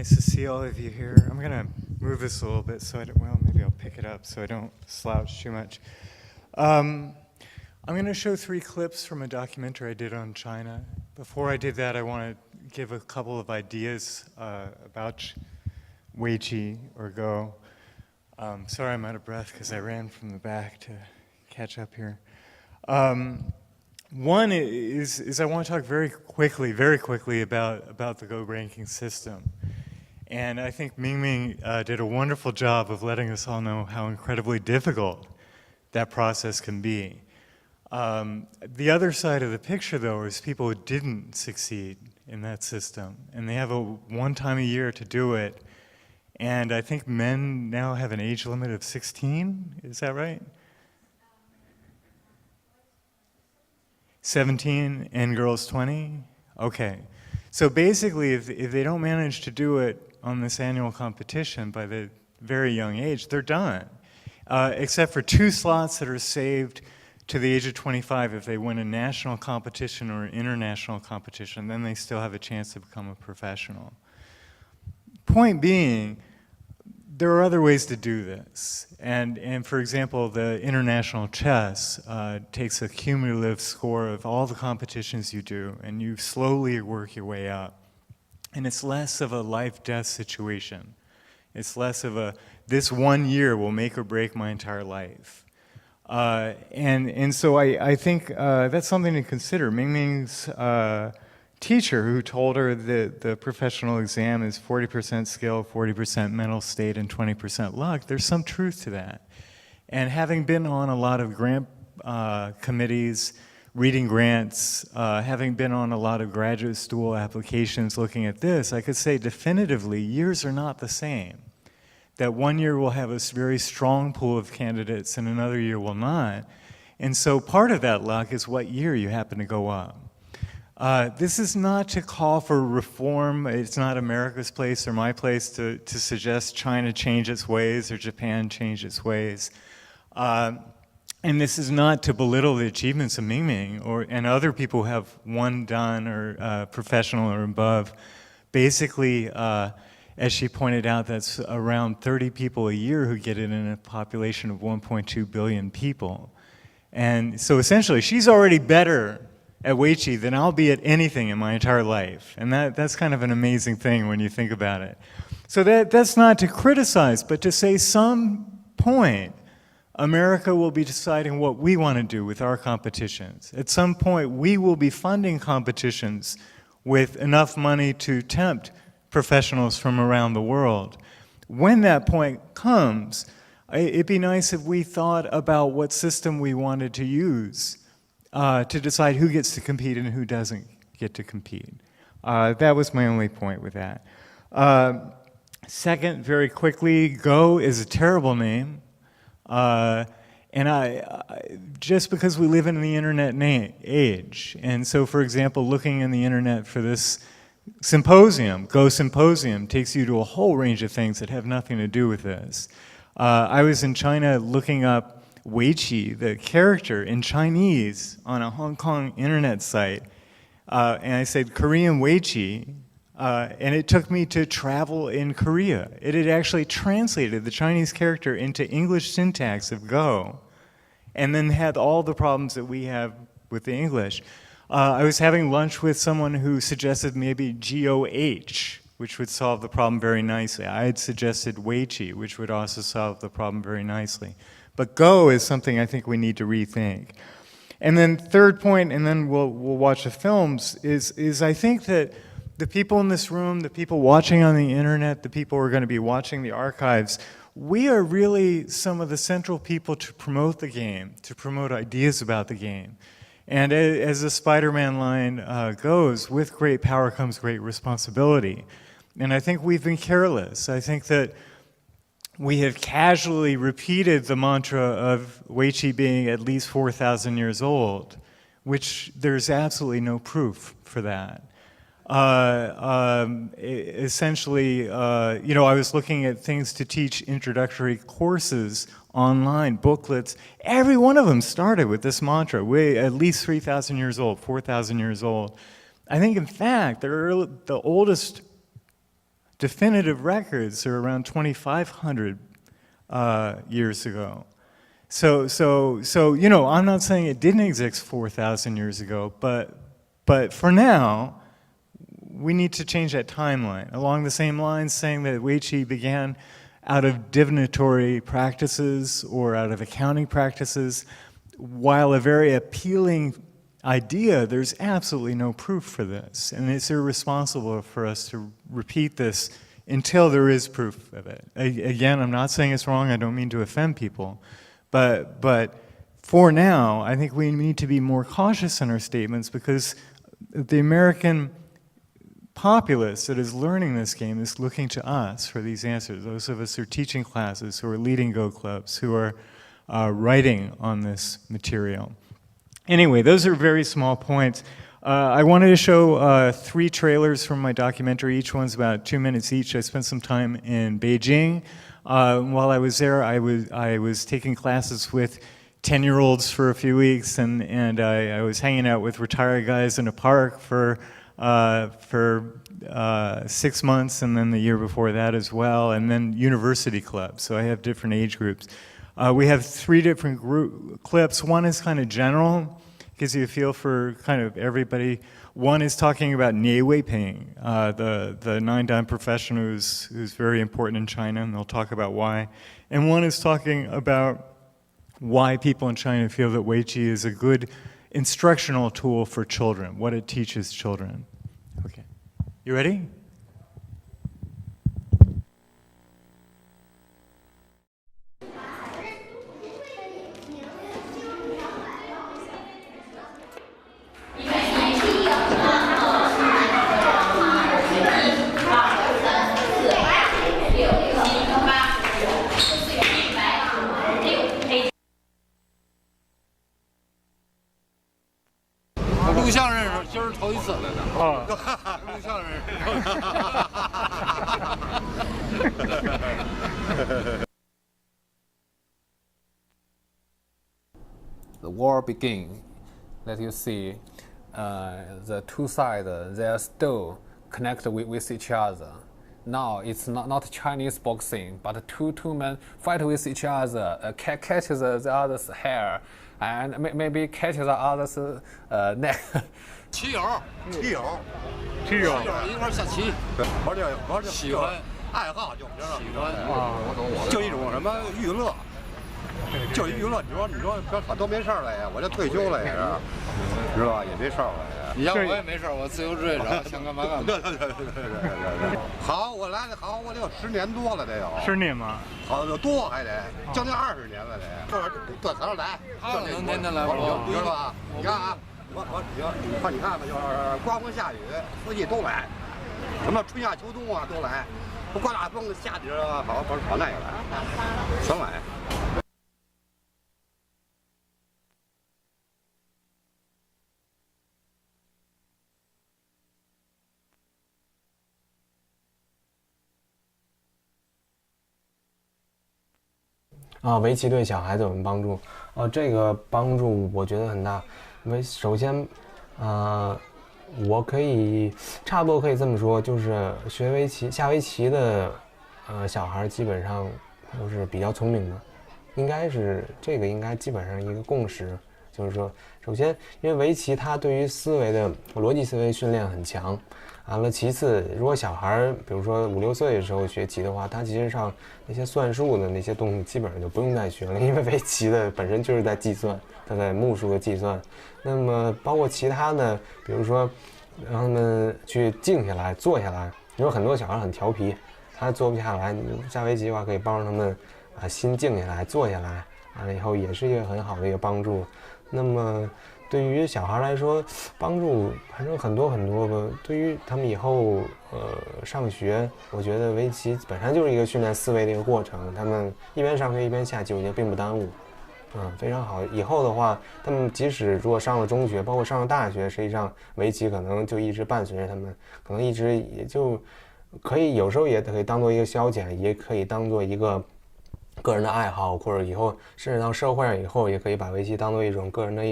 Nice to see all of you here. I'm going to move this a little bit so I don't, well, maybe I'll pick it up so I don't slouch too much. I'm going to show 3 clips from a documentary I did on China. Before I did that, I want to give a couple of ideas about Weiqi or Go. Sorry I'm out of breath because I ran from the back to catch up here. One is I want to talk very quickly about the Go ranking system. And I think Ming did a wonderful job of letting us all know how incredibly difficult that process can be. The other side of the picture, though, is people who didn't succeed in that system. And they have one time a year to do it. And I think men now have an age limit of 16, is that right? 17 and girls 20? Okay. So basically, if they don't manage to do it on this annual competition by the very young age, they're done. Except for 2 slots that are saved to the age of 25 if they win a national competition or an international competition, then they still have a chance to become a professional. Point being, there are other ways to do this. And for example, the international chess takes a cumulative score of all the competitions you do, and you slowly work your way up. And it's less of a life-death situation. It's less of a, this 1 year will make or break my entire life. And so I think that's something to consider. Ming's teacher, who told her that the professional exam is 40% skill, 40% mental state, and 20% luck, there's some truth to that. And having been on a lot of grant committees, reading grants, having been on a lot of graduate school applications looking at this, I could say definitively years are not the same. That 1 year will have a very strong pool of candidates and another year will not. And so part of that luck is what year you happen to go up. This is not to call for reform. It's not America's place or my place to suggest China change its ways or Japan change its ways. And this is not to belittle the achievements of Ming and other people who have 1 dan or professional or above. Basically, as she pointed out, that's around 30 people a year who get it in a population of 1.2 billion people. And so essentially, she's already better at Weiqi than I'll be at anything in my entire life. And that's kind of an amazing thing when you think about it. So that's not to criticize, but to say some point, America will be deciding what we want to do with our competitions. At some point, we will be funding competitions with enough money to tempt professionals from around the world. When that point comes, it'd be nice if we thought about what system we wanted to use to decide who gets to compete and who doesn't get to compete. That was my only point with that. Second, very quickly, Go is a terrible name. And just because we live in the internet age, and so for example, looking in the internet for this symposium, Go Symposium, takes you to a whole range of things that have nothing to do with this. I was in China looking up Weiqi, the character, in Chinese on a Hong Kong internet site, and I said Korean Weiqi, and it took me to travel in Korea. It had actually translated the Chinese character into English syntax of Go, and then had all the problems that we have with the English. I was having lunch with someone who suggested maybe GOH, which would solve the problem very nicely. I had suggested Weiqi, which would also solve the problem very nicely. But Go is something I think we need to rethink. And then third point, and then we'll watch the films, is I think that the people in this room, the people watching on the internet, the people who are going to be watching the archives, we are really some of the central people to promote the game, to promote ideas about the game. And as the Spider-Man line goes, with great power comes great responsibility. And I think we've been careless. I think that we have casually repeated the mantra of Weiqi being at least 4,000 years old, which there's absolutely no proof for that. Essentially, you know, I was looking at things to teach introductory courses online, booklets. Every one of them started with this mantra, we're at least 3,000 years old, 4,000 years old. I think, in fact, the oldest definitive records are around 2,500 years ago. So you know, I'm not saying it didn't exist 4,000 years ago, but for now, we need to change that timeline. Along the same lines, saying that Weiqi began out of divinatory practices or out of accounting practices, while a very appealing idea, there's absolutely no proof for this. And it's irresponsible for us to repeat this until there is proof of it. Again, I'm not saying it's wrong, I don't mean to offend people, but for now, I think we need to be more cautious in our statements because the American populace that is learning this game is looking to us for these answers. Those of us who are teaching classes, who are leading Go clubs, who are writing on this material. Anyway, those are very small points. I wanted to show 3 trailers from my documentary. Each one's about 2 minutes each. I spent some time in Beijing. While I was there, I was taking classes with 10-year-olds for a few weeks, and I was hanging out with retired guys in a park for 6 months, and then the year before that as well, and then university clubs. So I have different age groups. We have 3 different clips. One is kind of general, gives you a feel for kind of everybody. One is talking about Nie Weiping, the 9-dan profession who's very important in China, and they'll talk about why. And one is talking about why people in China feel that Weiqi is a good instructional tool for children, what it teaches children. Okay, you ready? The war begin. Let you see the two sides, they are still connected with each other. Now it's not Chinese boxing, but two men fight with each other, catch the other's hair, and maybe catch the other's neck. 棋友一块下棋，玩喜欢爱好就喜欢就一种什么娱乐，就娱乐。你说他都没事了呀，我这退休了呀，知道吧？也没事了呀。你像我也没事，我自由职业者，想干嘛干嘛。对。好，我来的好，我得有10年多了，得有。10年吗？好，有多还得将近20年了得。这才来，能天天来不？知道吧？你看啊。你看吧，就是刮风下雨，四季都来，什么春夏秋冬啊都来，不刮大风下雨啊，跑那个来，全来。围棋对小孩子有什么帮助？这个帮助我觉得很大。首先，我可以差不多可以这么说，就是学围棋、下围棋的小孩基本上都是比较聪明的，应该基本上一个共识，就是说，首先因为围棋它对于思维的逻辑思维训练很强。完了，其次，如果小孩比如说5、6岁的时候学棋的话，他其实上那些算术的那些东西基本上就不用再学了，因为围棋的本身就是在计算，它在目数的计算。那么包括其他的，比如说让他们去静下来、坐下来。因为很多小孩很调皮，他坐不下来，下围棋的话可以帮助他们心静下来、坐下来，完了以后也是一个很好的一个帮助。那么对于小孩来说，帮助反正很多个。对于他们以后上学，我觉得围棋本身就是一个训练思维的一个过程。他们一边上学一边下棋，我觉得并不耽误，非常好。以后的话，他们即使如果上了中学，包括上了大学，实际上围棋可能就一直伴随着他们，可能一直也就可以有时候也可以当做一个消遣，也可以当做一个个人的爱好，或者以后甚至到社会上以后，也可以把围棋当做一种个人的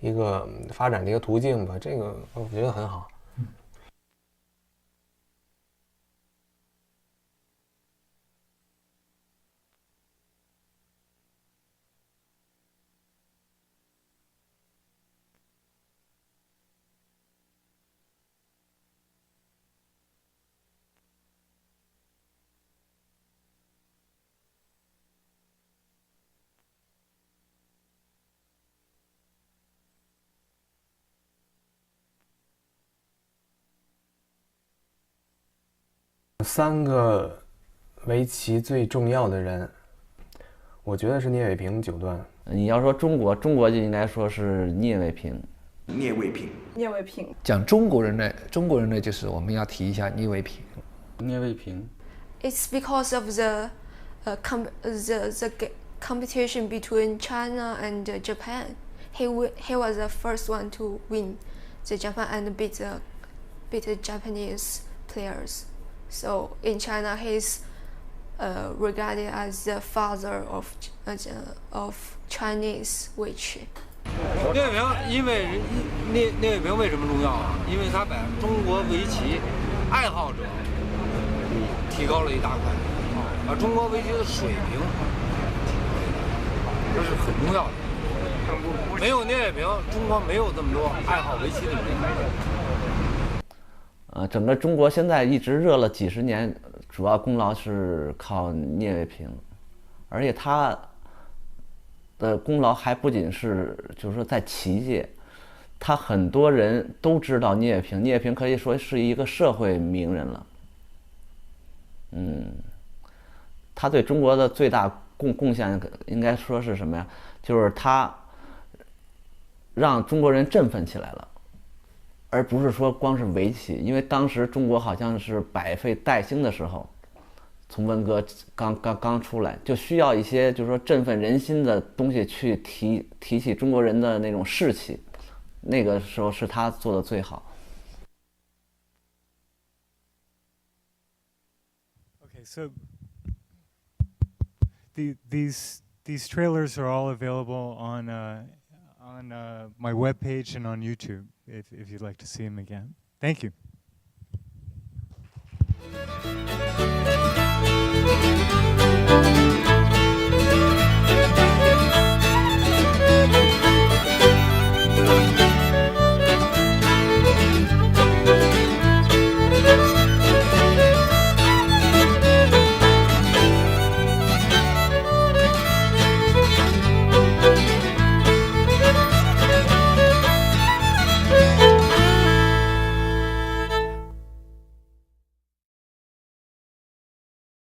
一个发展的一个途径吧，这个我觉得很好。3个围棋最重要的人，我觉得是聂卫平9段。你要说中国就应该说是聂卫平。聂卫平。聂卫平。讲中国人呢，就是我们要提一下聂卫平。聂卫平。It's because of the competition between China and Japan. He was the first one to win the Japan and beat the Japanese players. So in China, he's regarded as the father of Chinese 围棋。聂卫平，因为聂卫平为什么重要啊？因为他把中国围棋爱好者提高了一大块，把中国围棋的水平，这是很重要的。没有聂卫平，中国没有这么多爱好围棋的人。整个中国现在一直热了几十年，主要功劳是靠聂卫平，而且他的功劳还不仅是就是说在棋界，他很多人都知道聂卫平，聂卫平可以说是一个社会名人了。他对中国的最大贡献应该说是什么呀？就是他让中国人振奋起来了，而不是说光是围棋。因为当时中国好像是百废待兴的时候，从文革刚出来，就需要一些就是说振奋人心的东西去提起中国人的那种士气。那个时候是他做的最好。Okay, so these trailers are all available on my webpage and on YouTube if you'd like to see them again. Thank you.